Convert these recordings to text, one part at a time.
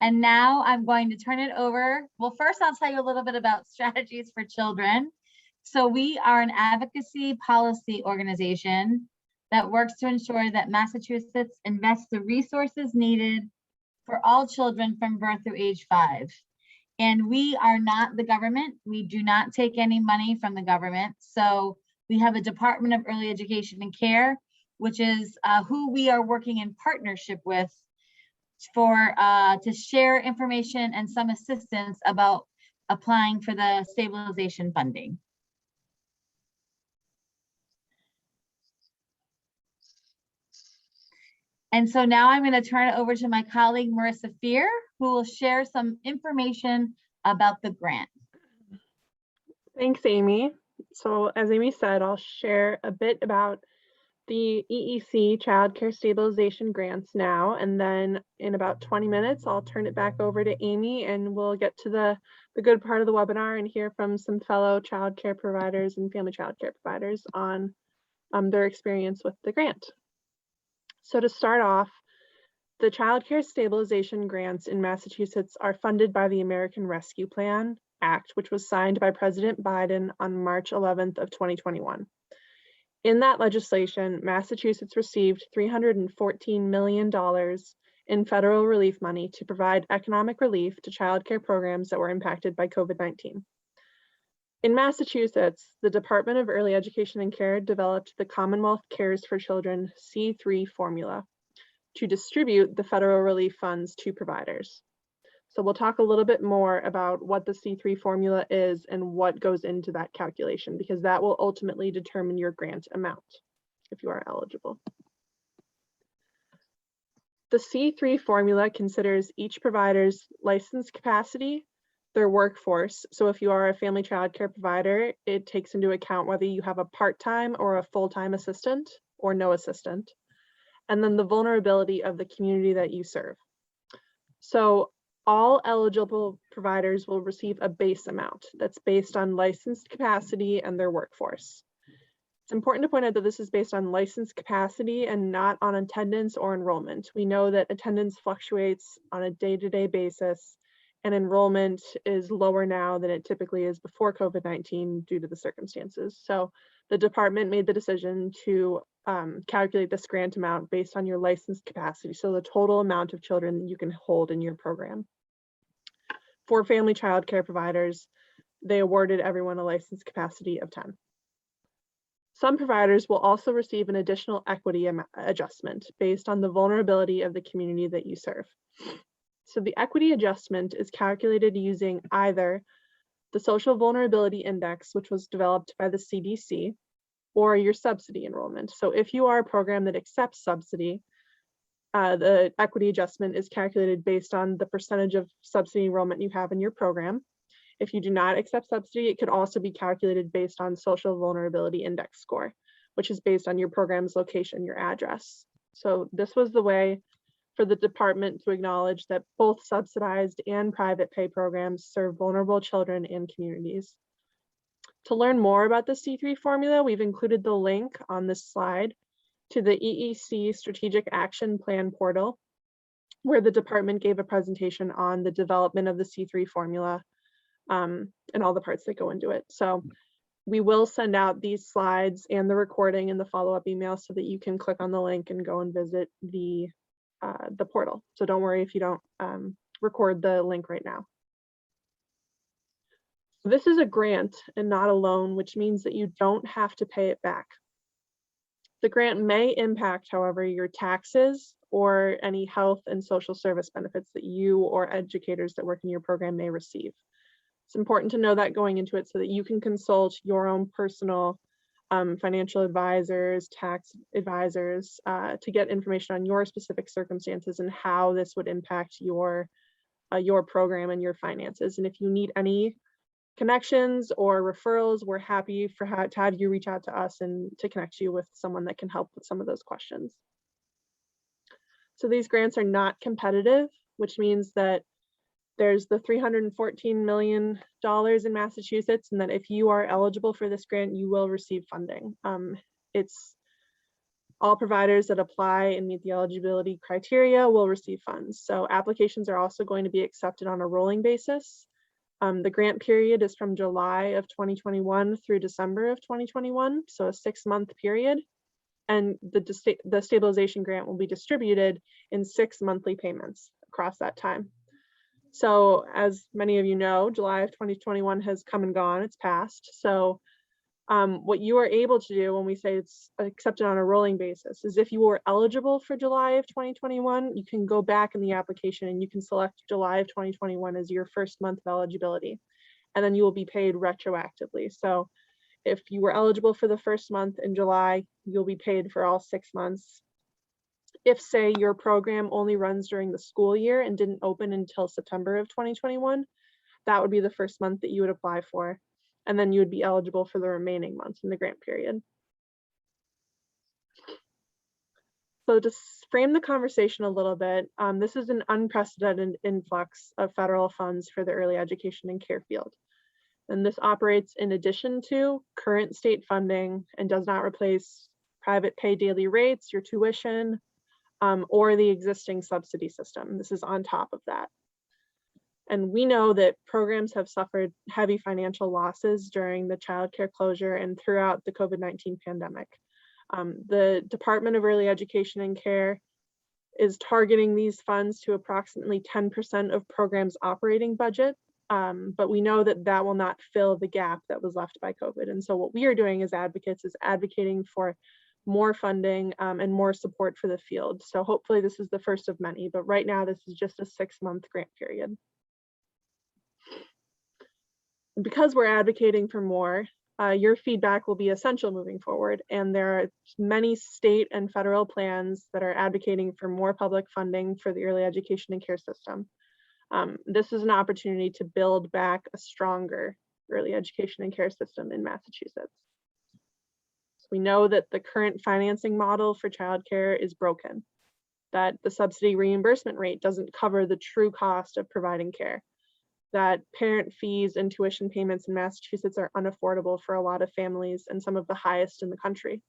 And now I'm going to turn it over. Well, first I'll tell you a little bit about Strategies for Children. So we are an advocacy policy organization that works to ensure that Massachusetts invests the resources needed for all children from birth through age 5. And we are not the government. We do not take any money from the government. So we have a Department of Early Education and Care, which is who we are working in partnership with to share information and some assistance about applying for the stabilization funding. And so now I'm going to turn it over to my colleague, Marissa Fear, who will share some information about the grant. Thanks, Amy. So as Amy said, I'll share a bit about the EEC Child Care Stabilization Grants now, and then in about 20 minutes, I'll turn it back over to Amy and we'll get to the good part of the webinar and hear from some fellow child care providers and family child care providers on their experience with the grant. So to start off, the Child Care Stabilization Grants in Massachusetts are funded by the American Rescue Plan Act, which was signed by President Biden on March 11th of 2021. In that legislation, Massachusetts received $314 million in federal relief money to provide economic relief to child care programs that were impacted by COVID-19. In Massachusetts, the Department of Early Education and Care developed the Commonwealth Cares for Children C3 formula to distribute the federal relief funds to providers. So we'll talk a little bit more about what the C3 formula is and what goes into that calculation, because that will ultimately determine your grant amount if you are eligible. The C3 formula considers each provider's licensed capacity, their workforce. So if you are a family child care provider, it takes into account whether you have a part-time or a full-time assistant or no assistant, and then the vulnerability of the community that you serve. So all eligible providers will receive a base amount that's based on licensed capacity and their workforce. It's important to point out that this is based on licensed capacity and not on attendance or enrollment. We know that attendance fluctuates on a day-to-day basis, and enrollment is lower now than it typically is before COVID-19 due to the circumstances. So the department made the decision to calculate this grant amount based on your licensed capacity, so the total amount of children that you can hold in your program. For family child care providers, they awarded everyone a licensed capacity of 10. Some providers will also receive an additional equity adjustment based on the vulnerability of the community that you serve. So the equity adjustment is calculated using either the Social Vulnerability Index, which was developed by the CDC, or your subsidy enrollment. So if you are a program that accepts subsidy, the equity adjustment is calculated based on the percentage of subsidy enrollment you have in your program. If you do not accept subsidy, it could also be calculated based on Social Vulnerability Index score, which is based on your program's location, your address. So this was the way for the department to acknowledge that both subsidized and private pay programs serve vulnerable children and communities. To learn more about the C3 formula, we've included the link on this slide to the EEC Strategic Action Plan portal, where the department gave a presentation on the development of the C3 formula and all the parts that go into it. So we will send out these slides and the recording in the follow-up email so that you can click on the link and go and visit the portal. So don't worry if you don't record the link right now. This is a grant and not a loan, which means that you don't have to pay it back. The grant may impact, however, your taxes or any health and social service benefits that you or educators that work in your program may receive. It's important to know that going into it so that you can consult your own personal financial advisors, tax advisors to get information on your specific circumstances and how this would impact your program and your finances. And if you need any connections or referrals, we're happy to have you reach out to us and to connect you with someone that can help with some of those questions. So these grants are not competitive, which means that there's the $314 million in Massachusetts, and that if you are eligible for this grant, you will receive funding. It's All providers that apply and meet the eligibility criteria will receive funds. So applications are also going to be accepted on a rolling basis. The grant period is from July of 2021 through December of 2021, so a 6-month period. And the stabilization grant will be distributed in 6 monthly payments across that time. So as many of you know, July of 2021 has come and gone, it's passed. So what you are able to do when we say it's accepted on a rolling basis is if you were eligible for July of 2021, you can go back in the application and you can select July of 2021 as your first month of eligibility, and then you will be paid retroactively. So if you were eligible for the first month in July, you'll be paid for all 6 months. If, say, your program only runs during the school year and didn't open until September of 2021, that would be the first month that you would apply for. And then you would be eligible for the remaining months in the grant period. So to frame the conversation a little bit, this is an unprecedented influx of federal funds for the early education and care field. And this operates in addition to current state funding and does not replace private pay daily rates, your tuition, or the existing subsidy system. This is on top of that. And we know that programs have suffered heavy financial losses during the childcare closure and throughout the COVID-19 pandemic. The Department of Early Education and Care is targeting these funds to approximately 10% of programs' operating budget, but we know that that will not fill the gap that was left by COVID. And so what we are doing as advocates is advocating for more funding and more support for the field. So hopefully this is the first of many, but right now this is just a 6-month grant period. Because we're advocating for more, your feedback will be essential moving forward. And there are many state and federal plans that are advocating for more public funding for the early education and care system. This is an opportunity to build back a stronger early education and care system in Massachusetts. So we know that the current financing model for childcare is broken, that the subsidy reimbursement rate doesn't cover the true cost of providing care, that parent fees and tuition payments in Massachusetts are unaffordable for a lot of families and some of the highest in the country.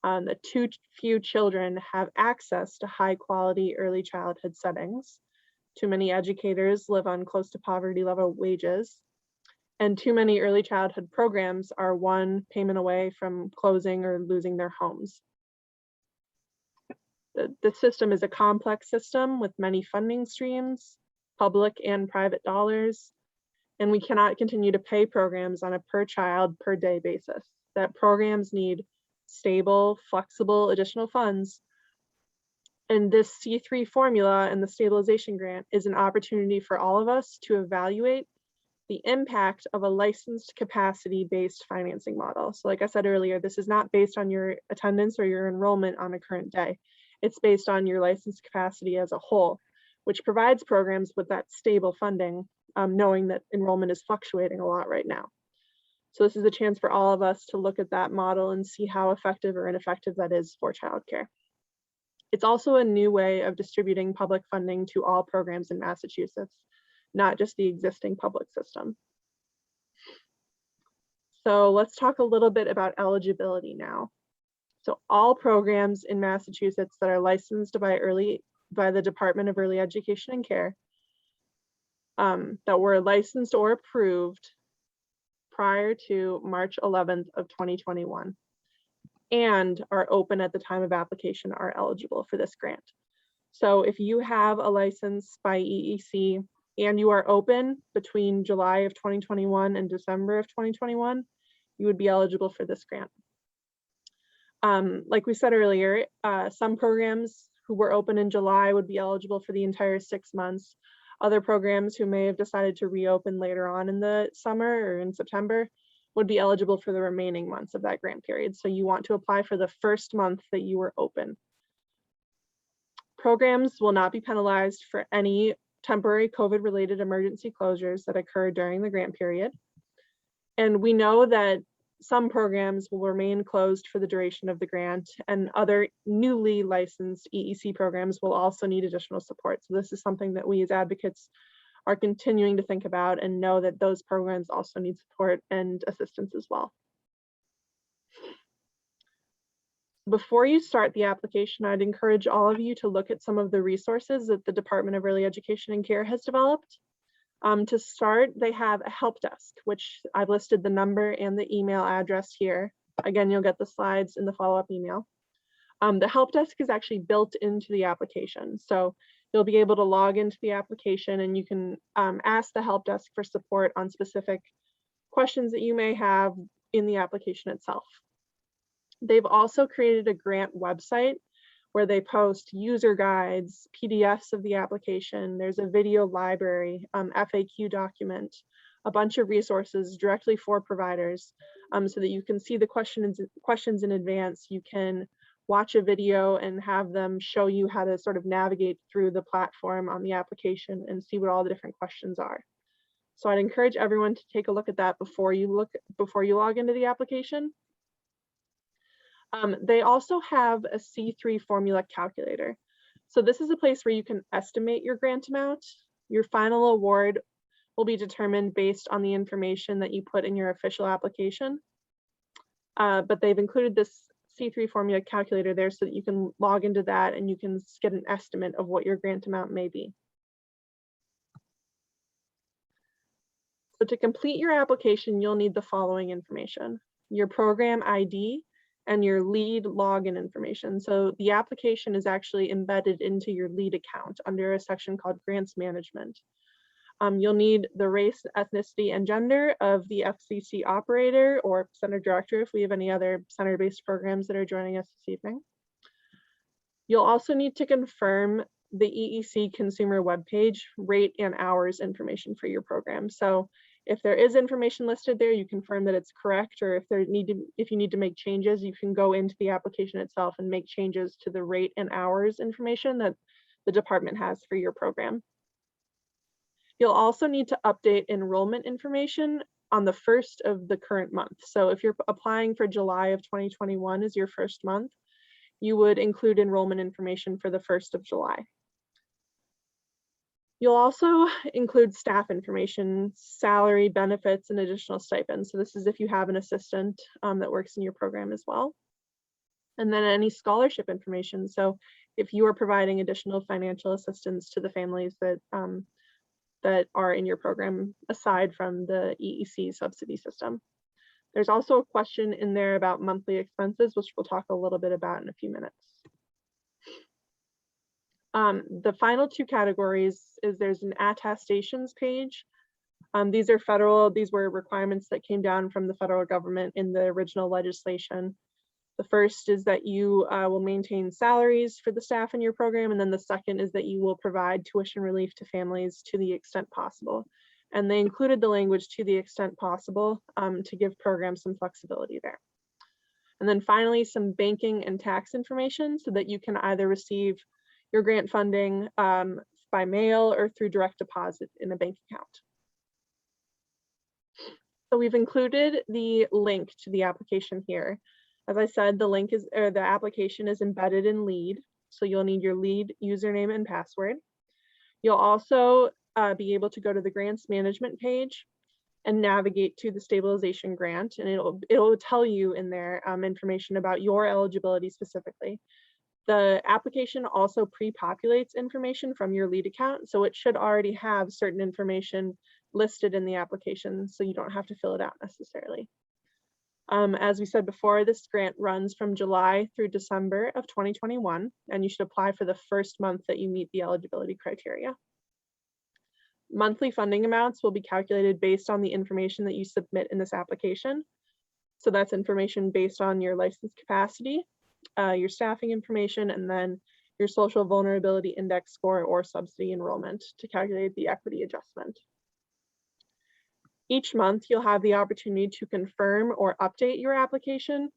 That too few children have access to high quality early childhood settings. Too many educators live on close to poverty level wages. And too many early childhood programs are one payment away from closing or losing their homes. The system is a complex system with many funding streams, public and private dollars, and we cannot continue to pay programs on a per child per day basis. That programs need stable, flexible additional funds. And this C3 formula and the stabilization grant is an opportunity for all of us to evaluate the impact of a licensed capacity-based financing model. So like I said earlier, this is not based on your attendance or your enrollment on a current day. It's based on your licensed capacity as a whole, which provides programs with that stable funding, knowing that enrollment is fluctuating a lot right now. So this is a chance for all of us to look at that model and see how effective or ineffective that is for childcare. It's also a new way of distributing public funding to all programs in Massachusetts, not just the existing public system. So let's talk a little bit about eligibility now. So all programs in Massachusetts that are licensed by the Department of Early Education and Care that were licensed or approved prior to March 11th of 2021 and are open at the time of application are eligible for this grant. So if you have a license by EEC and you are open between July of 2021 and December of 2021, you would be eligible for this grant. Like we said earlier, some programs who were open in July would be eligible for the entire 6 months. Other programs who may have decided to reopen later on in the summer or in September would be eligible for the remaining months of that grant period. So you want to apply for the first month that you were open. Programs will not be penalized for any temporary COVID-related emergency closures that occur during the grant period. And we know that some programs will remain closed for the duration of the grant, and other newly licensed EEC programs will also need additional support. So this is something that we as advocates are continuing to think about and know that those programs also need support and assistance as well. Before you start the application, I'd encourage all of you to look at some of the resources that the Department of Early Education and Care has developed. To start, they have a help desk, which I've listed the number and the email address here. Again, you'll get the slides in the follow-up email. The help desk is actually built into the application. So you'll be able to log into the application and you can ask the help desk for support on specific questions that you may have in the application itself. They've also created a grant website where they post user guides, PDFs of the application. There's a video library, FAQ document, a bunch of resources directly for providers so that you can see the questions in advance. You can watch a video and have them show you how to sort of navigate through the platform on the application and see what all the different questions are. So I'd encourage everyone to take a look at that before you log into the application. They also have a C3 formula calculator. So this is a place where you can estimate your grant amount. Your final award will be determined based on the information that you put in your official application. But they've included this C3 formula calculator there so that you can log into that and you can get an estimate of what your grant amount may be. So to complete your application, you'll need the following information: your program ID and your LEAD login information. So the application is actually embedded into your LEAD account under a section called Grants Management. You'll need the race, ethnicity, and gender of the FCC operator or center director if we have any other center-based programs that are joining us this evening. You'll also need to confirm the EEC consumer webpage rate and hours information for your program. So if there is information listed there, you confirm that it's correct, or if you need to make changes, you can go into the application itself and make changes to the rate and hours information that the department has for your program. You'll also need to update enrollment information on the first of the current month. So if you're applying for July of 2021 as your first month, you would include enrollment information for the 1st of July. You'll also include staff information, salary, benefits, and additional stipends. So this is if you have an assistant that works in your program as well. And then any scholarship information. So if you are providing additional financial assistance to the families that that are in your program aside from the EEC subsidy system. There's also a question in there about monthly expenses, which we'll talk a little bit about in a few minutes. The final two categories is there's an attestations page. These were requirements that came down from the federal government in the original legislation. The first is that you will maintain salaries for the staff in your program, and then the second is that you will provide tuition relief to families to the extent possible. And they included the language "to the extent possible" to give programs some flexibility there. And then finally, some banking and tax information so that you can either receive your grant funding by mail or through direct deposit in a bank account. So we've included the link to the application here. As I said, the application is embedded in LEAD, so you'll need your LEAD username and password. You'll also be able to go to the grants management page and navigate to the stabilization grant, and it'll tell you in there information about your eligibility specifically. The application also pre-populates information from your LEAD account, so it should already have certain information listed in the application, so you don't have to fill it out necessarily. As we said before, this grant runs from July through December of 2021, and you should apply for the first month that you meet the eligibility criteria. Monthly funding amounts will be calculated based on the information that you submit in this application. So that's information based on your license capacity, your staffing information, and then your social vulnerability index score or subsidy enrollment to calculate the equity adjustment. Each month, you'll have the opportunity to confirm or update your application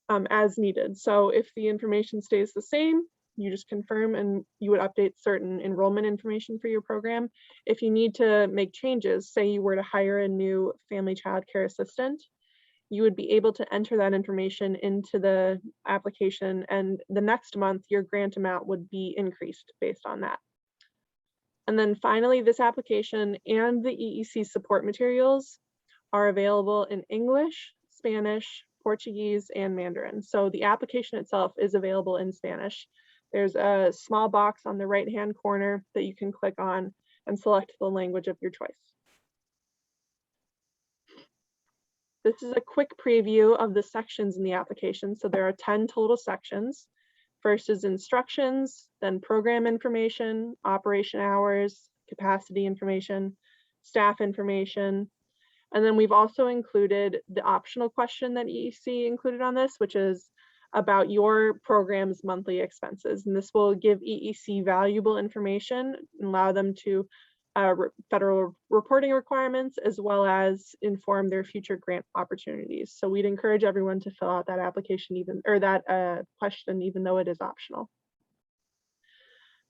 as needed. So if the information stays the same, you just confirm and you would update certain enrollment information for your program. If you need to make changes, say you were to hire a new family child care assistant, you would be able to enter that information into the application, and the next month your grant amount would be increased based on that. And then finally, this application and the EEC support materials are available in English, Spanish, Portuguese, and Mandarin. So the application itself is available in Spanish. There's a small box on the right-hand corner that you can click on and select the language of your choice. This is a quick preview of the sections in the application. So there are 10 total sections. First is instructions, then program information, operation hours, capacity information, staff information. And then we've also included the optional question that EEC included on this, which is about your program's monthly expenses. And this will give EEC valuable information and allow them to federal reporting requirements, as well as inform their future grant opportunities. So we'd encourage everyone to fill out that application question, even though it is optional.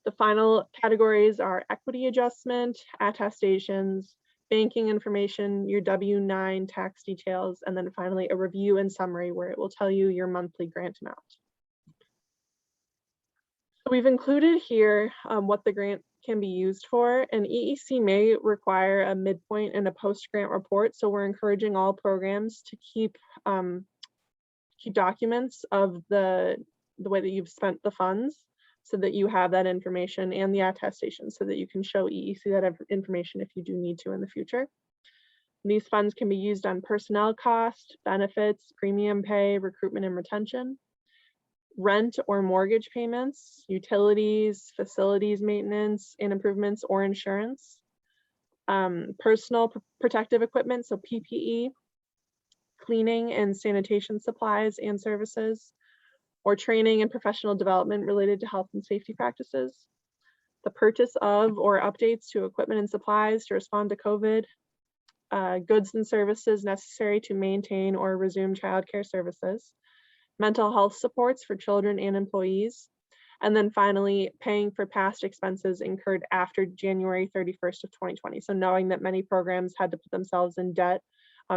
The final categories are equity adjustment, attestations, banking information, your W-9 tax details, and then finally a review and summary where it will tell you your monthly grant amount. So we've included here what the grant can be used for, and EEC may require a midpoint and a post-grant report. So we're encouraging all programs to keep documents of the way that you've spent the funds, so that you have that information and the attestation so that you can show EEC that information if you do need to in the future. And these funds can be used on personnel cost, benefits, premium pay, recruitment and retention, rent or mortgage payments, utilities, facilities maintenance and improvements or insurance, personal protective equipment, so PPE, cleaning and sanitation supplies and services, or training and professional development related to health and safety practices, the purchase of or updates to equipment and supplies to respond to COVID, goods and services necessary to maintain or resume childcare services, mental health supports for children and employees, and then finally paying for past expenses incurred after January 31st of 2020. So knowing that many programs had to put themselves in debt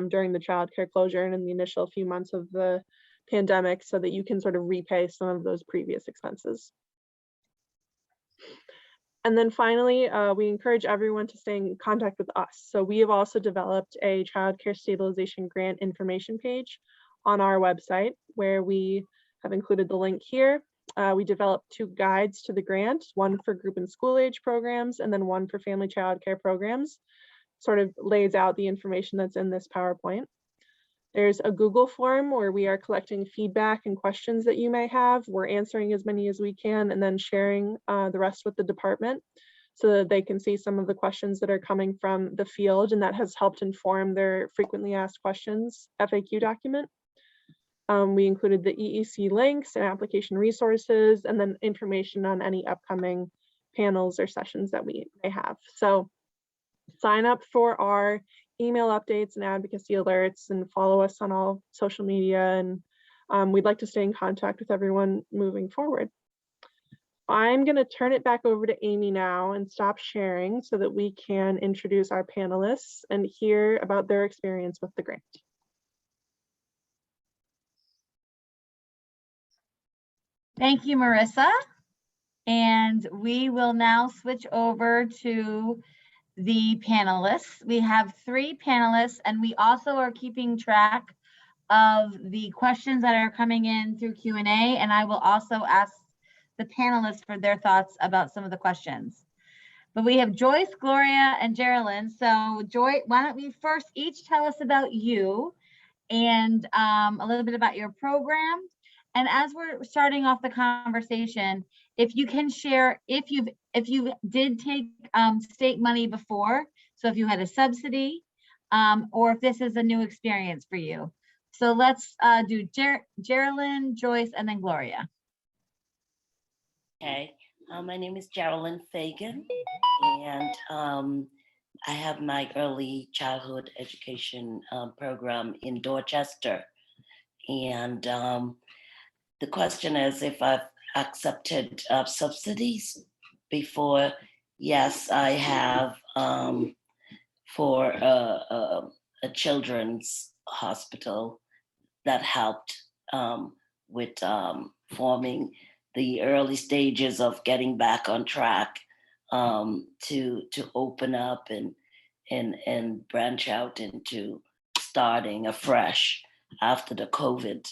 during the childcare closure and in the initial few months of the pandemic, so that you can sort of repay some of those previous expenses. And then finally, we encourage everyone to stay in contact with us. So we have also developed a childcare stabilization grant information page on our website, where we have included the link here. We developed 2 guides to the grant, one for group and school age programs, and then one for family childcare programs. Sort of lays out the information that's in this PowerPoint. There's a Google form where we are collecting feedback and questions that you may have. We're answering as many as we can and then sharing the rest with the department so that they can see some of the questions that are coming from the field, and that has helped inform their frequently asked questions FAQ document. We included the EEC links and application resources, and then information on any upcoming panels or sessions that we may have. So sign up for our email updates and advocacy alerts and follow us on all social media, and we'd like to stay in contact with everyone moving forward. I'm going to turn it back over to Amy now and stop sharing so that we can introduce our panelists and hear about their experience with the grant. Thank you, Marissa. And we will now switch over to the panelists. We have 3 panelists, and we also are keeping track of the questions that are coming in through Q&A, and I will also ask the panelists for their thoughts about some of the questions. But we have Joyce, Gloria, and Geraldine. So Joy, why don't we first each tell us about you and a little bit about your program. And as we're starting off the conversation, if you can share if you did take state money before, so if you had a subsidy, or if this is a new experience for you. So let's do Geraldine, Joyce, and then Gloria. Okay, my name is Geraldine Fagan, and I have my early childhood education program in Dorchester. And the question is if I've accepted subsidies before. Yes, I have, for a children's hospital that helped with forming the early stages of getting back on track to open up and branch out into starting afresh. after the COVID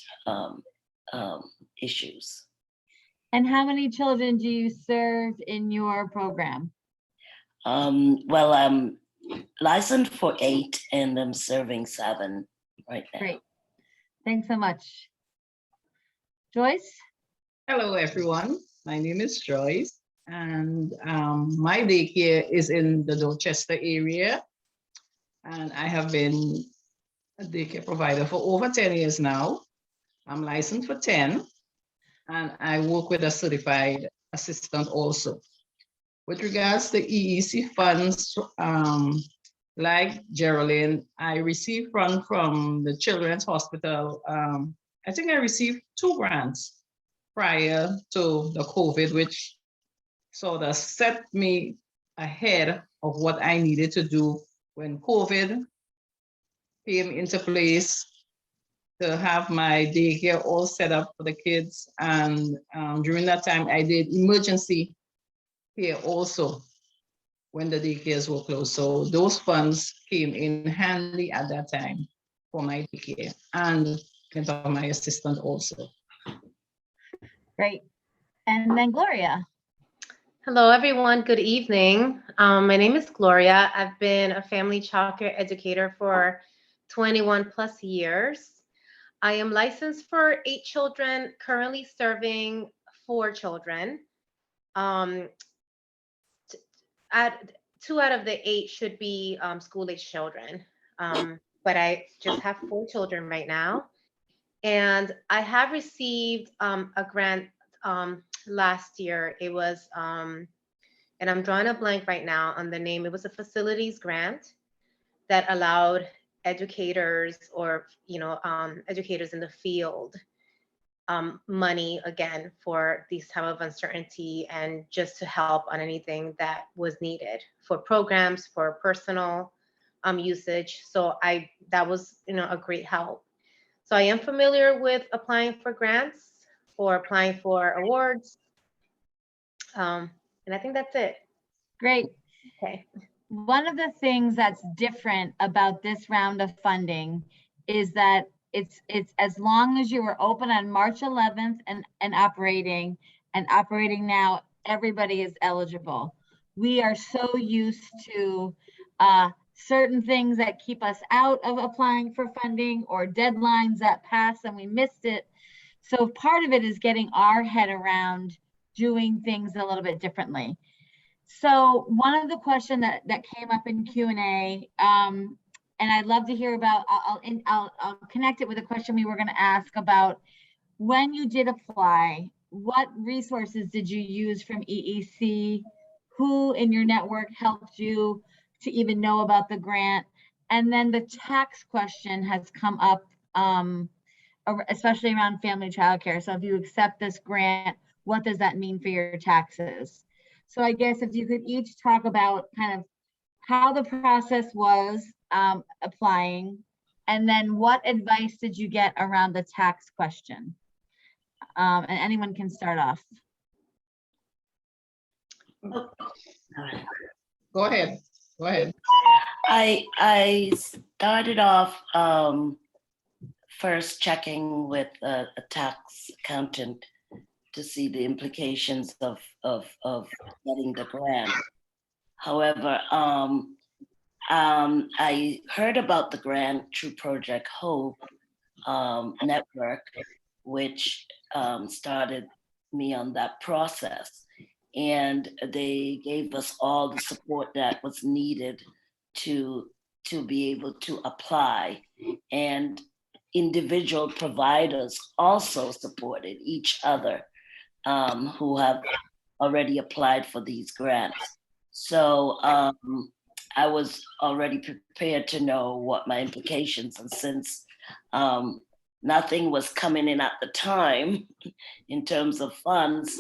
issues. And how many children do you serve in your program? Well, I'm licensed for 8 and I'm serving 7 right now. Great. Thanks so much. Joyce? Hello, everyone. My name is Joyce, and my daycare is in the Dorchester area. And I have been a daycare provider for over 10 years now. I'm licensed for 10, and I work with a certified assistant also. With regards to EEC funds, like Geraldine, I received funds from the Children's Hospital. I think I received 2 grants prior to the COVID, which sort of set me ahead of what I needed to do when COVID came into place, to have my daycare all set up for the kids. And during that time, I did emergency care also when the daycares were closed. So those funds came in handy at that time for my daycare and for my assistant also. Great. And then Gloria. Hello, everyone. Good evening. My name is Gloria. I've been a family childcare educator for 21 plus years. I am licensed for 8 children, currently serving 4 children. 2 out of the 8 should be school-age children, but I just have 4 children right now. And I have received a grant last year. It was, and I'm drawing a blank right now on the name. It was a facilities grant that allowed educators or, educators in the field money again for these time of uncertainty and just to help on anything that was needed for programs, for personal usage. So that was, a great help. So I am familiar with applying for grants or applying for awards. And I think that's it. Great. Okay. One of the things that's different about this round of funding is that it's as long as you were open on March 11th and operating now, everybody is eligible. We are so used to certain things that keep us out of applying for funding or deadlines that pass and we missed it. So part of it is getting our head around doing things a little bit differently. So one of the questions that came up in Q&A, and I'd love to hear about, I'll connect it with a question we were going to ask about when you did apply, what resources did you use from EEC? Who in your network helped you to even know about the grant? And then the tax question has come up, especially around family childcare. So if you accept this grant, what does that mean for your taxes? So I guess if you could each talk about kind of how the process was applying, and then what advice did you get around the tax question? And anyone can start off. Go ahead. Go ahead. I started off first checking with a tax accountant to see the implications of getting the grant. However, I heard about the grant through Project Hope Network, which started me on that process. And they gave us all the support that was needed to be able to apply. And individual providers also supported each other who have already applied for these grants. So I was already prepared to know what my implications, and since nothing was coming in at the time in terms of funds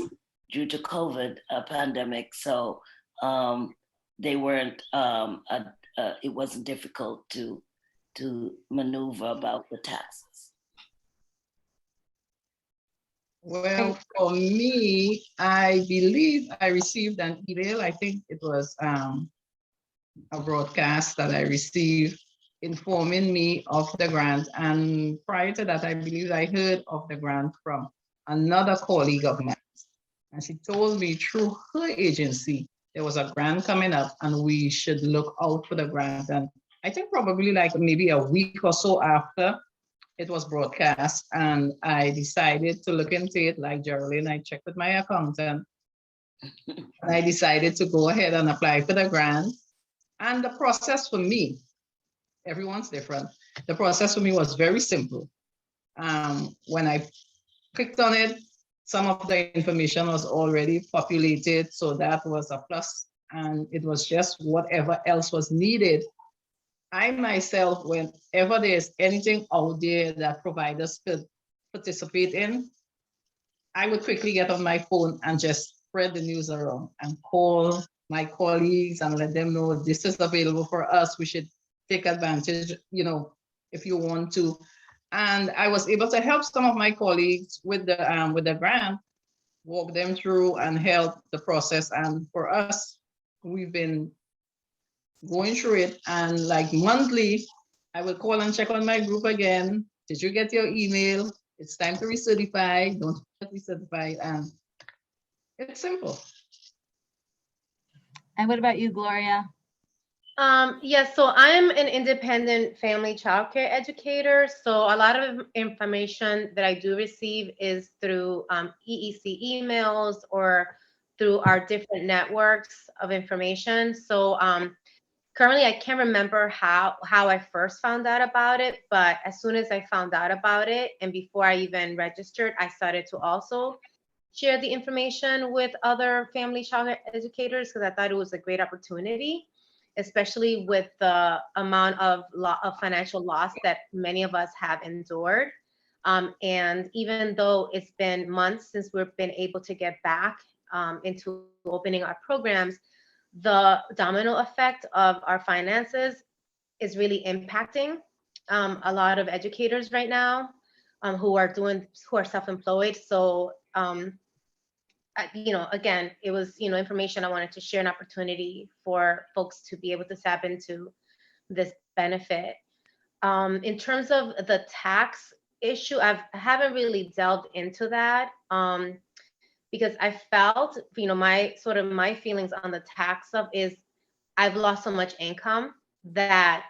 due to COVID pandemic, so they weren't, it wasn't difficult to maneuver about the taxes. Well, for me, I believe I received an email. I think it was a broadcast that I received informing me of the grant. And prior to that, I believe I heard of the grant from another colleague of mine. And she told me through her agency, there was a grant coming up and we should look out for the grant. And I think probably like maybe a week or so after it was broadcast, and I decided to look into it like Geraldine. I checked with my accountant and I decided to go ahead and apply for the grant. And the process for me, everyone's different. The process for me was very simple. When I clicked on it, some of the information was already populated, so that was a plus. And it was just whatever else was needed. I myself, whenever there's anything out there that providers could participate in, I would quickly get on my phone and just spread the news around and call my colleagues and let them know this is available for us. We should take advantage, if you want to. And I was able to help some of my colleagues with the grant, walk them through and help the process. And for us, we've been going through it, and like monthly, I will call and check on my group again. Did you get your email? It's time to recertify. Don't forget recertify, and it's simple. And what about you, Gloria? Yes, so I'm an independent family childcare educator. So a lot of information that I do receive is through EEC emails or through our different networks of information. So currently, I can't remember how I first found out about it, but as soon as I found out about it and before I even registered, I started to also share the information with other family childcare educators because I thought it was a great opportunity, especially with the amount of financial loss that many of us have endured. And even though it's been months since we've been able to get back into opening our programs, the domino effect of our finances is really impacting a lot of educators right now who are self-employed. So, again, it was, information I wanted to share, an opportunity for folks to be able to tap into this benefit. In terms of the tax issue, I haven't really delved into that. Because I felt, my feelings on the tax stuff is I've lost so much income that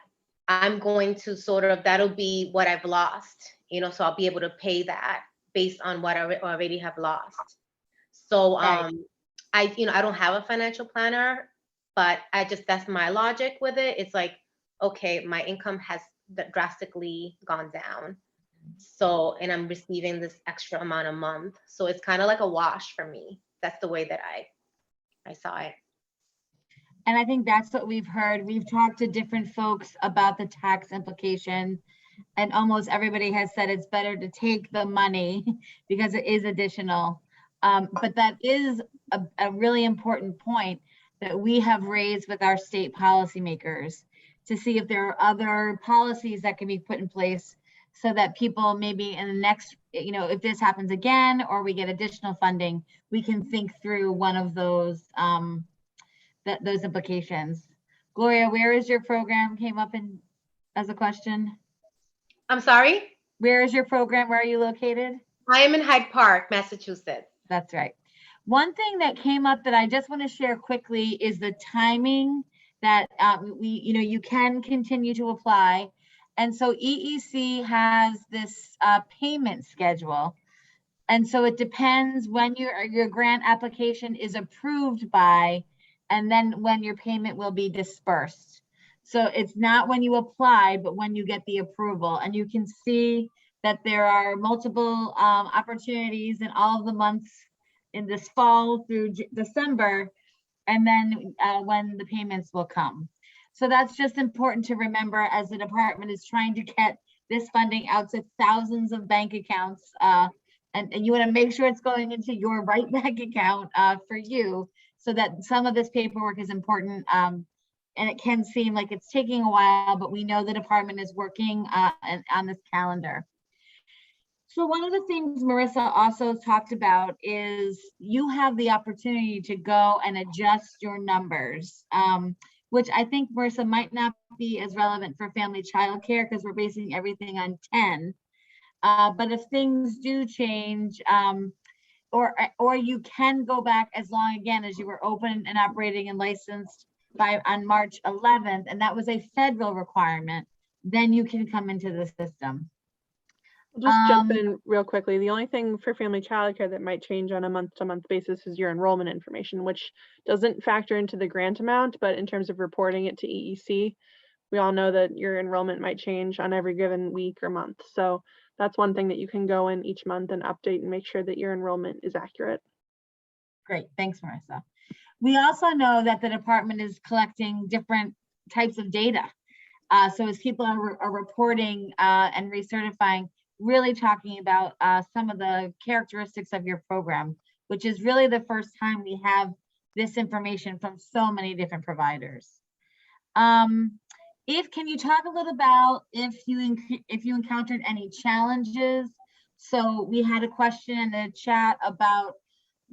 I'm going to that'll be what I've lost, so I'll be able to pay that based on what I already have lost. So Right. I don't have a financial planner, but that's my logic with it. It's like, okay, my income has drastically gone down. So, and I'm receiving this extra amount a month. So it's kind of like a wash for me. That's the way that I saw it. And I think that's what we've heard. We've talked to different folks about the tax implication, and almost everybody has said it's better to take the money because it is additional. But that is a really important point that we have raised with our state policymakers to see if there are other policies that can be put in place so that people maybe in the next, if this happens again or we get additional funding, we can think through one of those those implications. Gloria, where is your program came up in as a question? I'm sorry? Where is your program? Where are you located? I am in Hyde Park, Massachusetts. That's right. One thing that came up that I just want to share quickly is the timing that you can continue to apply. And so EEC has this payment schedule. And so it depends when your grant application is approved by, and then when your payment will be dispersed. So it's not when you apply, but when you get the approval. And you can see that there are multiple opportunities in all of the months in this fall through December, and then when the payments will come. So that's just important to remember as the department is trying to get this funding out to thousands of bank accounts. And you want to make sure it's going into your right bank account for you, so that some of this paperwork is important. And it can seem like it's taking a while, but we know the department is working on this calendar. So one of the things Marissa also talked about is you have the opportunity to go and adjust your numbers, which I think, Marissa, might not be as relevant for family childcare because we're basing everything on 10. But if things do change, or you can go back as long again as you were open and operating and licensed on March 11th, and that was a federal requirement, then you can come into the system. I'll just jump in real quickly. The only thing for family childcare that might change on a month-to-month basis is your enrollment information, which doesn't factor into the grant amount, but in terms of reporting it to EEC, we all know that your enrollment might change on every given week or month. So that's one thing that you can go in each month and update and make sure that your enrollment is accurate. Great, thanks, Marissa. We also know that the department is collecting different types of data. So as people are reporting and recertifying, really talking about some of the characteristics of your program, which is really the first time we have this information from so many different providers. Can you talk a little about if you encountered any challenges? So we had a question in the chat about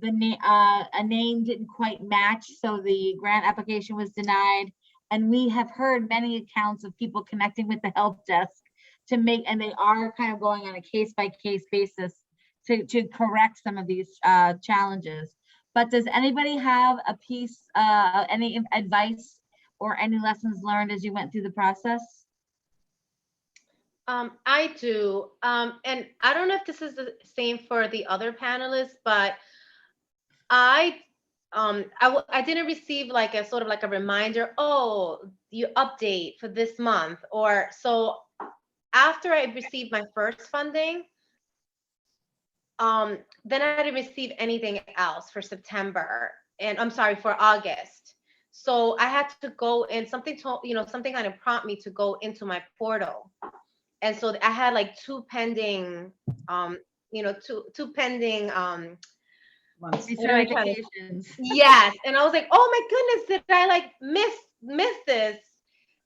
a name didn't quite match, so the grant application was denied. And we have heard many accounts of people connecting with the help desk and they are kind of going on a case-by-case basis to correct some of these challenges. But does anybody have any advice or any lessons learned as you went through the process? I do. And I don't know if this is the same for the other panelists, but I didn't receive like a sort of like a reminder, oh, you update for this month. Or so after I received my first funding, then I didn't receive anything else for September, and I'm sorry, for August. So I had to go in, something kind of prompt me to go into my portal. And so I had like two pending Certifications. Yes. And I was like, oh my goodness, did I like miss this?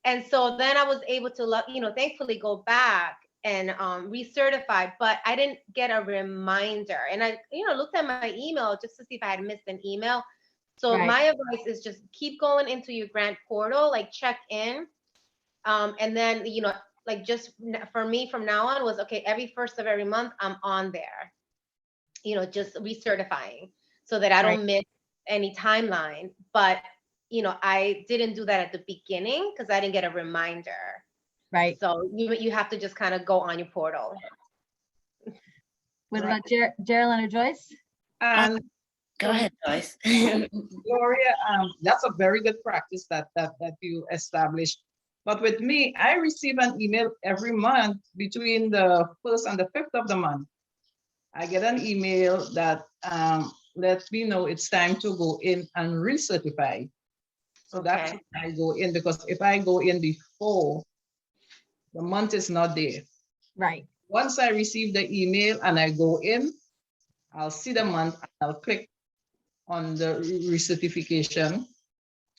And so then I was able to, thankfully go back and recertify, but I didn't get a reminder. And I, looked at my email just to see if I had missed an email. So Right. my advice is just keep going into your grant portal, like check in. And then, like just for me from now on was, okay, every first of every month I'm on there, just recertifying so that I don't miss any timeline. But, I didn't do that at the beginning because I didn't get a reminder. Right. So you have to just kind of go on your portal. What about Geraldine or Joyce? Go ahead, Joyce. Gloria, that's a very good practice that you established. But with me, I receive an email every month between the 1st and the 5th of the month. I get an email that lets me know it's time to go in and recertify. So that's when I go in, because if I go in before, the month is not there. Right. Once I receive the email and I go in, I'll see the month and I'll click on the recertification.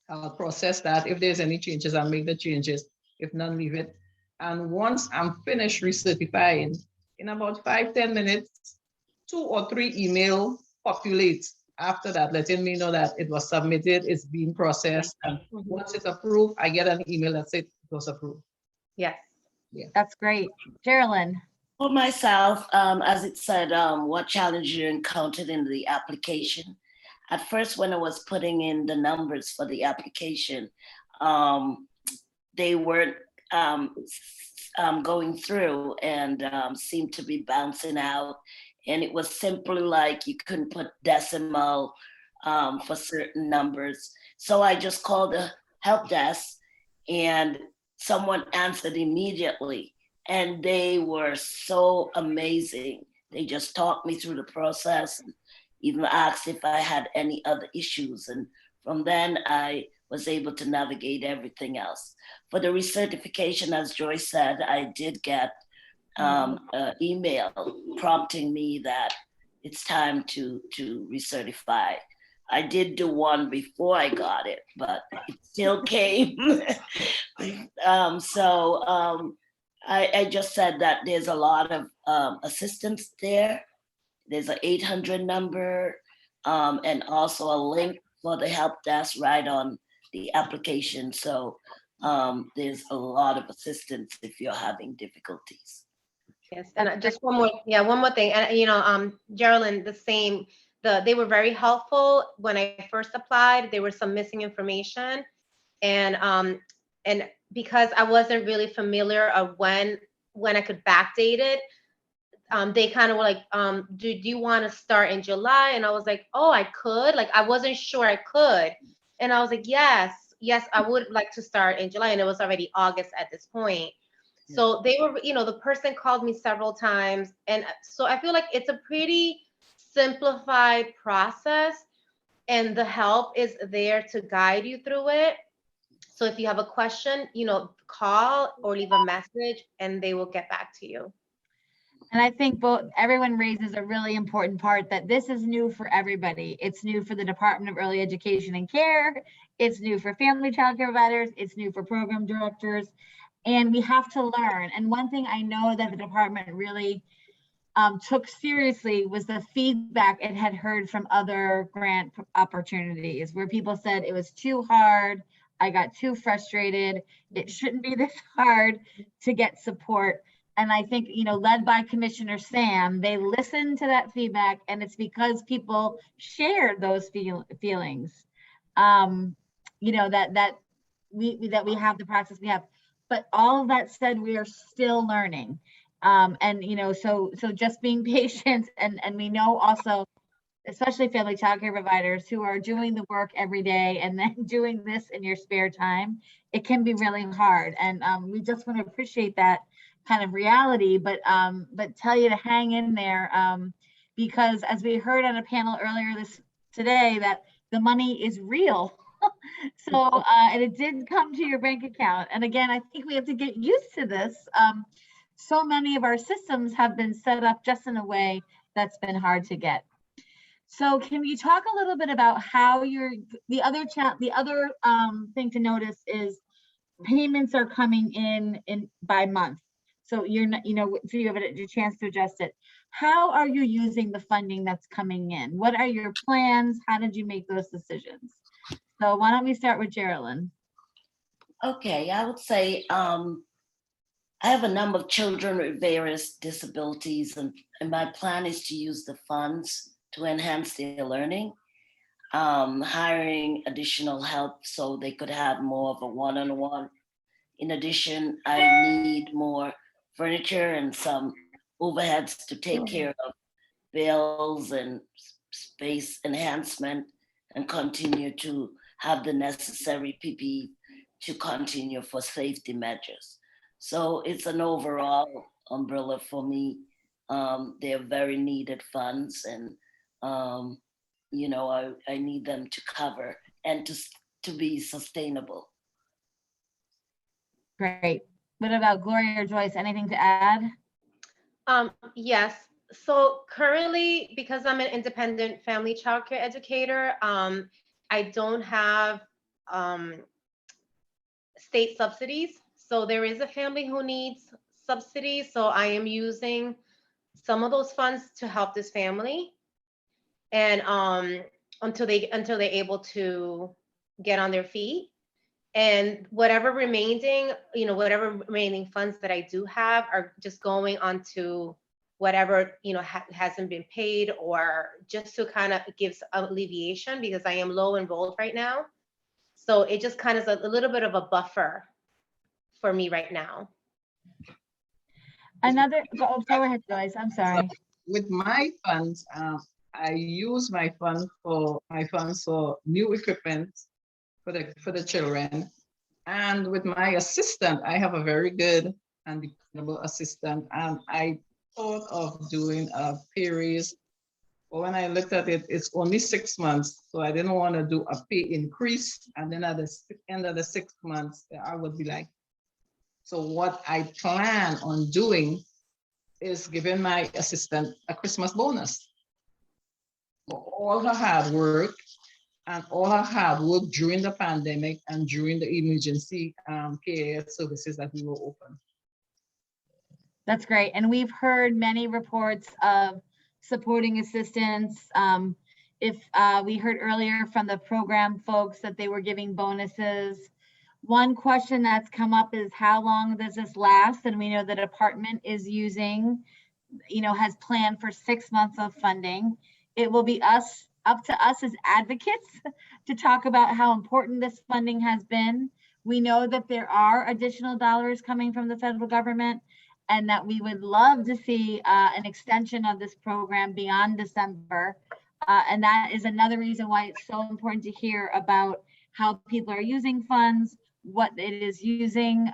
I'll process that. If there's any changes, I'll make the changes. If none, leave it. And once I'm finished recertifying, in about 5-10 minutes, 2 or 3 email populates after that, letting me know that it was submitted, it's being processed. And once it's approved, I get an email that says it was approved. Yes. Yeah. That's great. Geraldine. For myself, as it said, what challenge you encountered in the application. At first, when I was putting in the numbers for the application, they weren't going through and seemed to be bouncing out. And it was simply like you couldn't put decimal for certain numbers. So I just called the help desk and someone answered immediately. And they were so amazing. They just talked me through the process, and even asked if I had any other issues. And from then I was able to navigate everything else. For the recertification, as Joyce said, I did get an email prompting me that it's time to recertify. I did do one before I got it, but it still came. I just said that there's a lot of assistance there. There's an 800 number and also a link for the help desk right on the application. So there's a lot of assistance if you're having difficulties. Yes, and just one more thing, and Geraldine, the same. They were very helpful when I first applied. There was some missing information, and because I wasn't really familiar of when I could backdate it, they kind of were like, do you want to start in July? And I was like, oh, I could. Like, I wasn't sure I could, and I was like, yes, I would like to start in July, and it was already August at this point. So they were, the person called me several times. And so I feel like it's a pretty simplified process, and the help is there to guide you through it. So if you have a question, call or leave a message and they will get back to you. And I think everyone raises a really important part, that this is new for everybody. It's new for the Department of Early Education and Care. It's new for family child care providers. It's new for program directors. And we have to learn. And one thing I know that the department really took seriously was the feedback it had heard from other grant opportunities, where people said it was too hard. I got too frustrated. It shouldn't be this hard to get support. And I think, led by Commissioner Sam, they listened to that feedback, and it's because people shared those feelings. That we have the process we have. But all of that said, we are still learning. So just being patient, and we know also, especially family child care providers who are doing the work every day and then doing this in your spare time, it can be really hard. And we just want to appreciate that kind of reality, but tell you to hang in there, because as we heard on a panel earlier today, that the money is real. So, and it did come to your bank account. And again, I think we have to get used to this. So many of our systems have been set up just in a way that's been hard to get. So can you talk a little bit about how the other thing to notice is payments are coming in by month. So you're not, so you have a chance to adjust it. How are you using the funding that's coming in? What are your plans? How did you make those decisions? So why don't we start with Geraldine? Okay, I would say I have a number of children with various disabilities, and my plan is to use the funds to enhance their learning, hiring additional help so they could have more of a one-on-one. In addition, I need more furniture and some overheads to take care of bills and space enhancement, and continue to have the necessary PPE to continue for safety measures. So it's an overall umbrella for me. They're very needed funds, and I need them to cover and to be sustainable. Great. What about Gloria or Joyce? Anything to add? Yes. So currently, because I'm an independent family child care educator, I don't have state subsidies. So there is a family who needs subsidies. So I am using some of those funds to help this family, and until they're able to get on their feet. And whatever remaining funds that I do have are just going onto whatever hasn't been paid, or just to kind of give alleviation, because I am low enrolled right now. So it just kind of is a little bit of a buffer for me right now. Go ahead, Joyce. I'm sorry. With my funds, I use my funds for new equipment for the children. And with my assistant, I have a very good and dependable assistant. And I thought of doing a pay raise. But when I looked at it, it's only 6 months. So I didn't want to do a pay increase. And then at the end of the 6 months, I would be like, so what I plan on doing is giving my assistant a Christmas bonus for all her hard work and all her hard work during the pandemic and during the emergency care services that we were open. That's great. And we've heard many reports of supporting assistance. We heard earlier from the program folks that they were giving bonuses. One question that's come up is how long does this last? And we know the department is using, has planned for 6 months of funding. It will be up to us as advocates to talk about how important this funding has been. We know that there are additional dollars coming from the federal government, and that we would love to see an extension of this program beyond December. And that is another reason why it's so important to hear about how people are using funds, what it is using,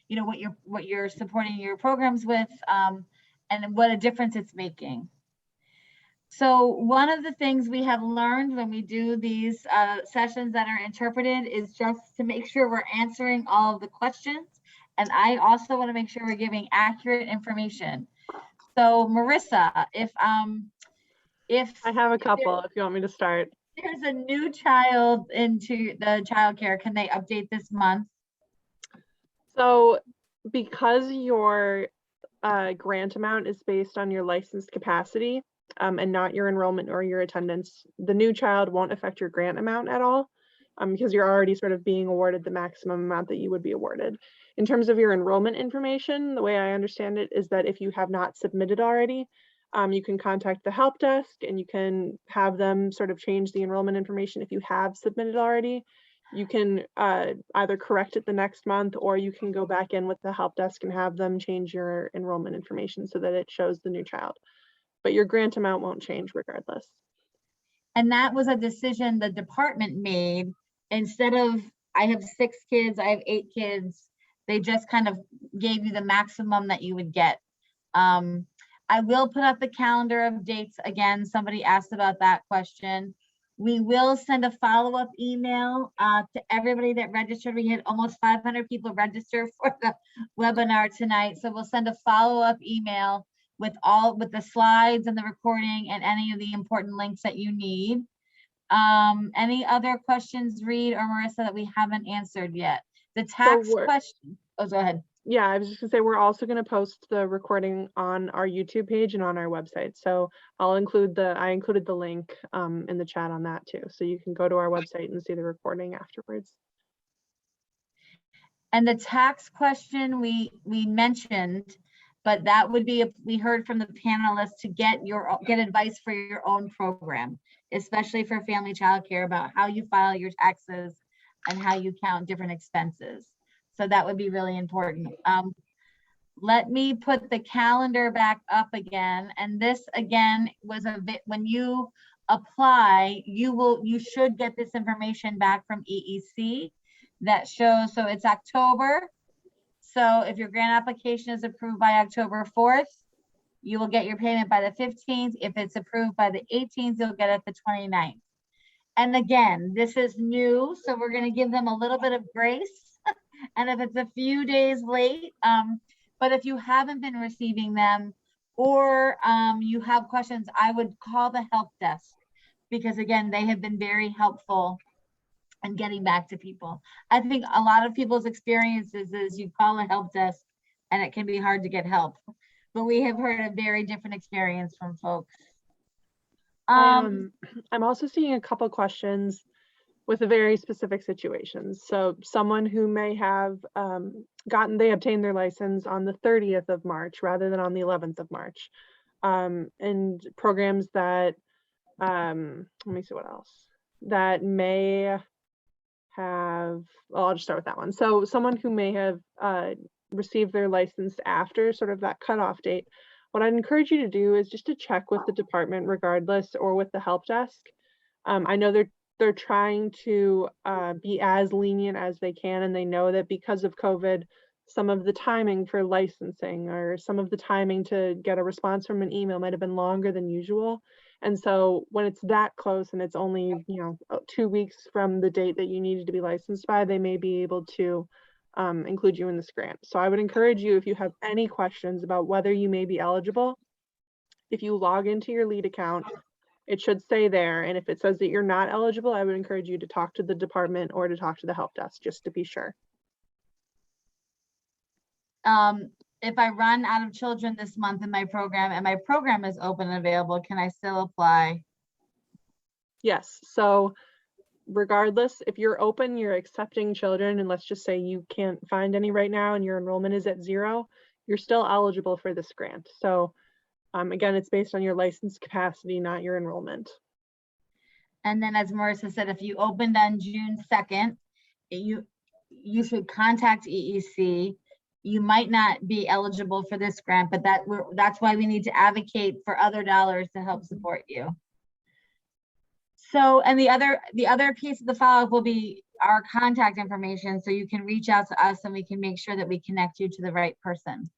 what you're supporting your programs with, and what a difference it's making. So one of the things we have learned when we do these sessions that are interpreted is just to make sure we're answering all of the questions. And I also want to make sure we're giving accurate information. So Marissa, if I have a couple if you want me to start. There's a new child into the childcare, can they update this month? So because your grant amount is based on your licensed capacity and not your enrollment or your attendance, the new child won't affect your grant amount at all because you're already sort of being awarded the maximum amount that you would be awarded. In terms of your enrollment information, the way I understand it is that if you have not submitted already, you can contact the help desk and you can have them sort of change the enrollment information. If you have submitted already, you can either correct it the next month, or you can go back in with the help desk and have them change your enrollment information so that it shows the new child. But your grant amount won't change regardless. And that was a decision the department made. Instead of, I have 6 kids, I have 8 kids, they just kind of gave you the maximum that you would get. I will put up the calendar of dates again. Somebody asked about that question. We will send a follow-up email to everybody that registered. We had almost 500 people register for the webinar tonight. So we'll send a follow-up email with the slides and the recording and any of the important links that you need. Any other questions, Reed or Marissa, that we haven't answered yet? The tax question. Oh, go ahead. Yeah, I was just gonna say, we're also gonna post the recording on our YouTube page and on our website. So I included the link in the chat on that too. So you can go to our website and see the recording afterwards. And the tax question we mentioned, but that would be, we heard from the panelists to get advice for your own program, especially for family childcare, about how you file your taxes and how you count different expenses. So that would be really important. Let me put the calendar back up again. And this again was a bit, when you apply, you should get this information back from EEC that shows, so it's October. So if your grant application is approved by October 4th, you will get your payment by the 15th. If it's approved by the 18th, you'll get it the 29th. And again, this is new, so we're going to give them a little bit of grace. And if it's a few days late, but if you haven't been receiving them, or you have questions, I would call the help desk, because again, they have been very helpful in getting back to people. I think a lot of people's experiences is you call a help desk and it can be hard to get help, but we have heard a very different experience from folks. I'm also seeing a couple questions with a very specific situations. So someone who may have they obtained their license on the 30th of March rather than on the 11th of March. And programs that, let me see what else, that may have, well, I'll just start with that one. So someone who may have received their license after sort of that cutoff date, what I'd encourage you to do is just to check with the department regardless, or with the help desk. I know they're trying to be as lenient as they can, and they know that because of COVID, some of the timing for licensing or some of the timing to get a response from an email might have been longer than usual. And so when it's that close and it's only 2 weeks from the date that you needed to be licensed by, they may be able to include you in this grant. So I would encourage you, if you have any questions about whether you may be eligible, if you log into your LEAD account, it should say there. And if it says that you're not eligible, I would encourage you to talk to the department or to talk to the help desk just to be sure. If I run out of children this month in my program and my program is open and available, can I still apply? Yes. So regardless, if you're open, you're accepting children, and let's just say you can't find any right now and your enrollment is at 0, you're still eligible for this grant. So again, it's based on your license capacity, not your enrollment. And then as Marissa said, if you opened on June 2nd, you should contact EEC. You might not be eligible for this grant, but that's why we need to advocate for other dollars to help support you. So, and the other piece of the follow-up will be our contact information, so you can reach out to us and we can make sure that we connect you to the right person.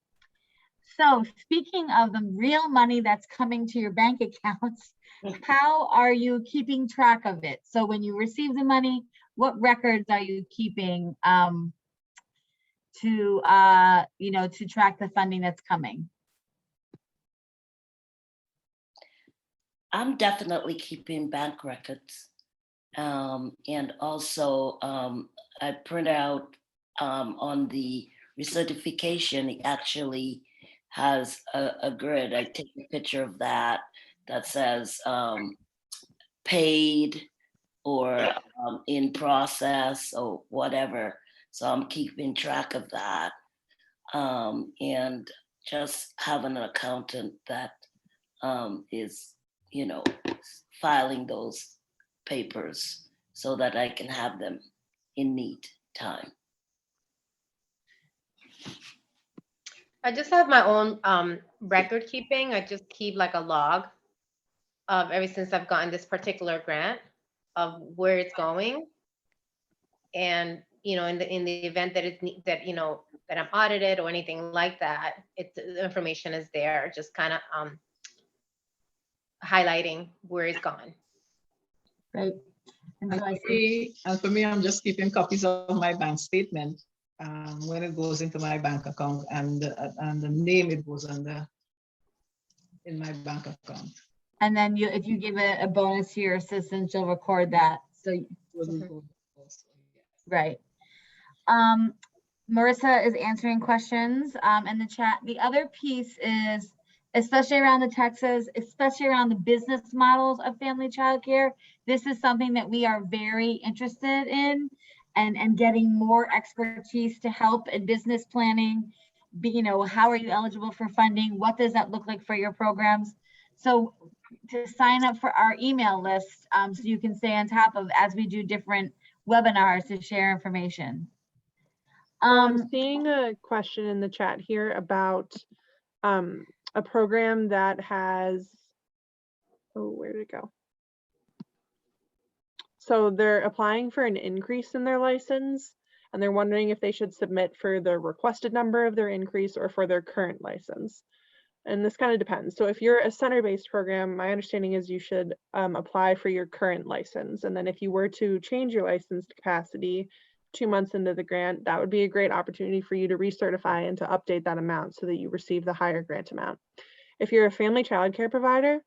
So speaking of the real money that's coming to your bank accounts, how are you keeping track of it? So when you receive the money, what records are you keeping to track the funding that's coming? I'm definitely keeping bank records. And also I print out on the recertification, it actually has a grid. I take a picture of that says paid or in process or whatever. So I'm keeping track of that. And just having an accountant that is, filing those papers so that I can have them in need time. I just have my own record keeping. I just keep like a log of ever since I've gotten this particular grant of where it's going. And, in the event that that I'm audited or anything like that, the information is there, just kind of highlighting where it's gone. Right. And for me, I'm just keeping copies of my bank statement when it goes into my bank account and the name it goes under in my bank account. And then if you give a bonus to your assistant, you'll record that. So right. Marissa is answering questions in the chat. The other piece is, especially around the Texas, especially around the business models of family childcare, this is something that we are very interested in and getting more expertise to help in business planning. How are you eligible for funding? What does that look like for your programs? So to sign up for our email list, so you can stay on top of as we do different webinars to share information. I'm seeing a question in the chat here about a program that has, where did it go? So they're applying for an increase in their license, and they're wondering if they should submit for the requested number of their increase or for their current license. And this kind of depends. So if you're a center-based program, my understanding is you should apply for your current license. And then if you were to change your license capacity 2 months into the grant, that would be a great opportunity for you to recertify and to update that amount so that you receive the higher grant amount. If you're a family childcare provider,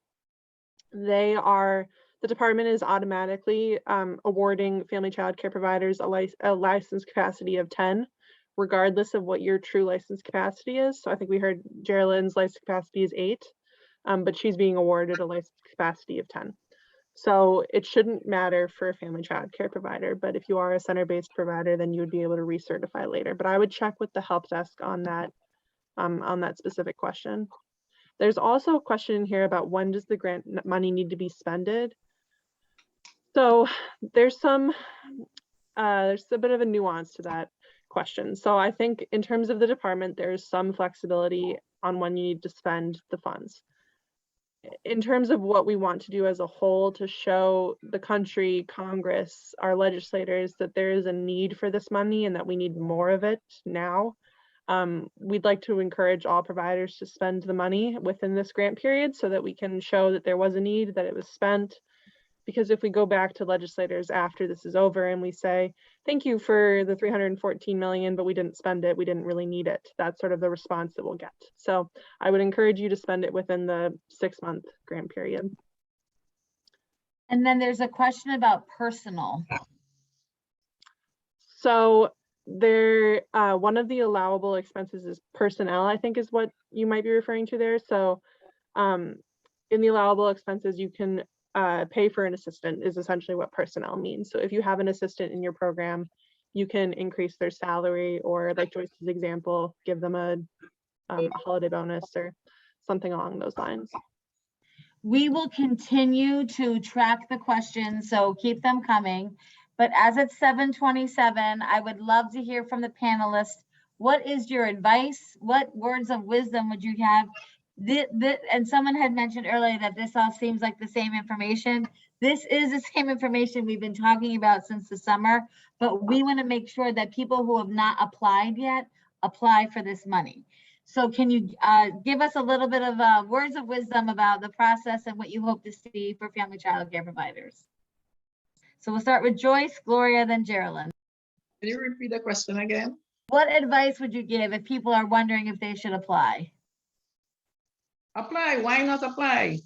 the department is automatically awarding family childcare providers a license capacity of 10, regardless of what your true license capacity is. So I think we heard Geraldine's license capacity is 8, but she's being awarded a license capacity of 10. So it shouldn't matter for a family childcare provider, but if you are a center-based provider, then you would be able to recertify later. But I would check with the help desk on that specific question. There's also a question in here about when does the grant money need to be spended? So there's a bit of a nuance to that question. So I think in terms of the department, there's some flexibility on when you need to spend the funds. In terms of what we want to do as a whole to show the country, Congress, our legislators that there is a need for this money and that we need more of it now, we'd like to encourage all providers to spend the money within this grant period so that we can show that there was a need, that it was spent. Because if we go back to legislators after this is over and we say, thank you for the $314 million, but we didn't spend it, we didn't really need it, that's sort of the response that we'll get. So I would encourage you to spend it within the 6-month grant period. And then there's a question about personal. So one of the allowable expenses is personnel, I think is what you might be referring to there. So in the allowable expenses, you can pay for an assistant is essentially what personnel means. So if you have an assistant in your program, you can increase their salary, or like Joyce's example, give them a holiday bonus or something along those lines. We will continue to track the questions, so keep them coming. But as it's 7:27, I would love to hear from the panelists. What is your advice? What words of wisdom would you have? And someone had mentioned earlier that this all seems like the same information. This is the same information we've been talking about since the summer, but we want to make sure that people who have not applied yet apply for this money. So can you give us a little bit of words of wisdom about the process and what you hope to see for family child care providers? So we'll start with Joyce, Gloria, then Geraldine. Can you repeat the question again? What advice would you give if people are wondering if they should apply? Apply. Why not apply?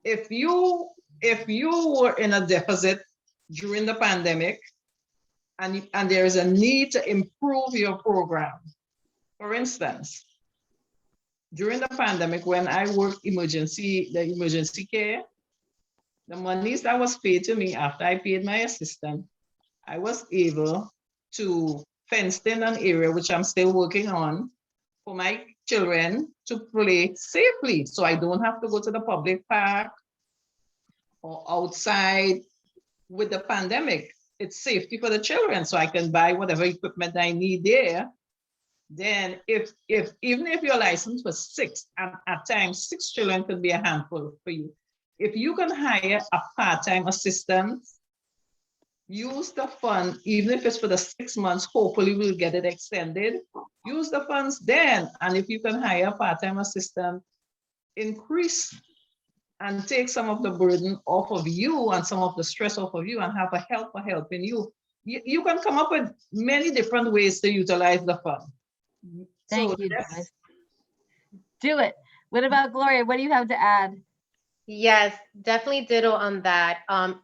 If you were in a deficit during the pandemic and there is a need to improve your program, for instance, during the pandemic, when I worked the emergency care, the monies that was paid to me after I paid my assistant, I was able to fence in an area, which I'm still working on, for my children to play safely. So I don't have to go to the public park or outside. With the pandemic, it's safety for the children. So I can buy whatever equipment I need there. Then even if your license was 6, and at times 6 children could be a handful for you. If you can hire a part-time assistant, use the fund, even if it's for the 6 months, hopefully we'll get it extended. Use the funds then. And if you can hire a part-time assistant, increase and take some of the burden off of you and some of the stress off of you, and have a helper helping you. You can come up with many different ways to utilize the fund. Thank you, Joyce. Do it. What about Gloria? What do you have to add? Yes, definitely ditto on that.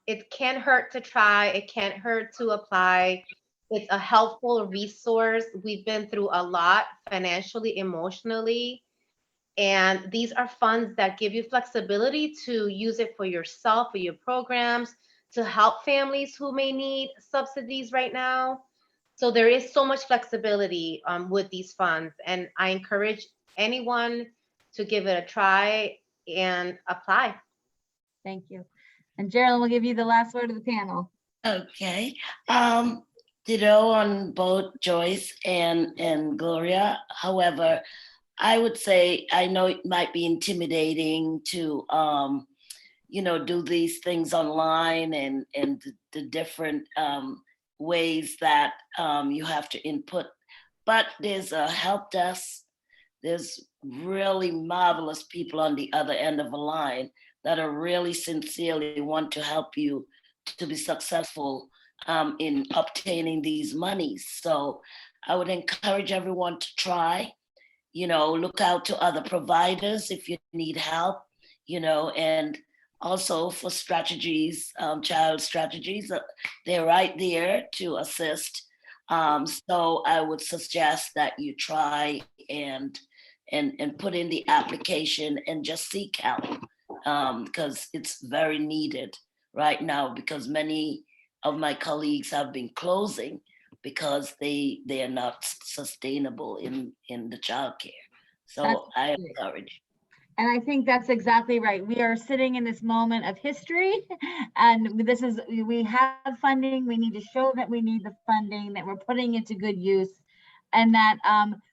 It can't hurt to try. It can't hurt to apply. It's a helpful resource. We've been through a lot financially, emotionally, and these are funds that give you flexibility to use it for yourself, for your programs, to help families who may need subsidies right now. So there is so much flexibility with these funds, and I encourage anyone to give it a try and apply. Thank you. And Geraldine will give you the last word of the panel. Okay. Ditto on both Joyce and Gloria. However, I would say, I know it might be intimidating to do these things online and the different ways that you have to input, but there's a help desk. There's really marvelous people on the other end of the line that are really sincerely want to help you to be successful in obtaining these monies. So I would encourage everyone to try, look out to other providers if you need help, and also for strategies, child strategies, they're right there to assist. So I would suggest that you try and put in the application and just seek help, because it's very needed right now, because many of my colleagues have been closing because they are not sustainable in the childcare. So I encourage. And I think that's exactly right. We are sitting in this moment of history, and we have funding. We need to show that we need the funding, that we're putting it to good use, and that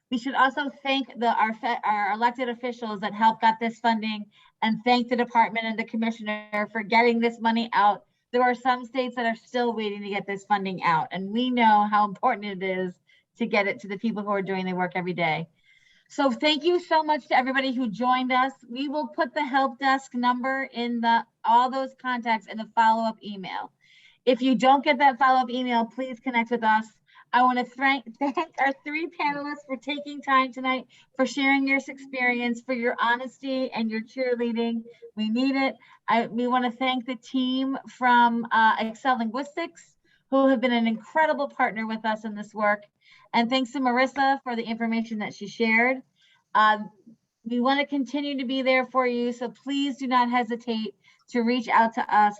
we should also thank our elected officials that helped got this funding, and thank the department and the commissioner for getting this money out. There are some states that are still waiting to get this funding out, and we know how important it is to get it to the people who are doing the work every day. So thank you so much to everybody who joined us. We will put the help desk number in all those contacts in the follow-up email. If you don't get that follow-up email, please connect with us. I want to thank our 3 panelists for taking time tonight, for sharing your experience, for your honesty and your cheerleading. We need it. We want to thank the team from Excel Linguistics, who have been an incredible partner with us in this work. And thanks to Marissa for the information that she shared. We want to continue to be there for you, so please do not hesitate to reach out to us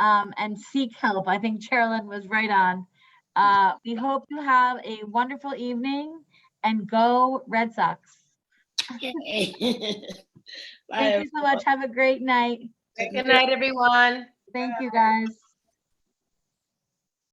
and seek help. I think Sherilyn was right on. We hope you have a wonderful evening and go Red Sox. Yay. Bye, Thank you so much. Have a great night. Good night, everyone. Thank you, guys.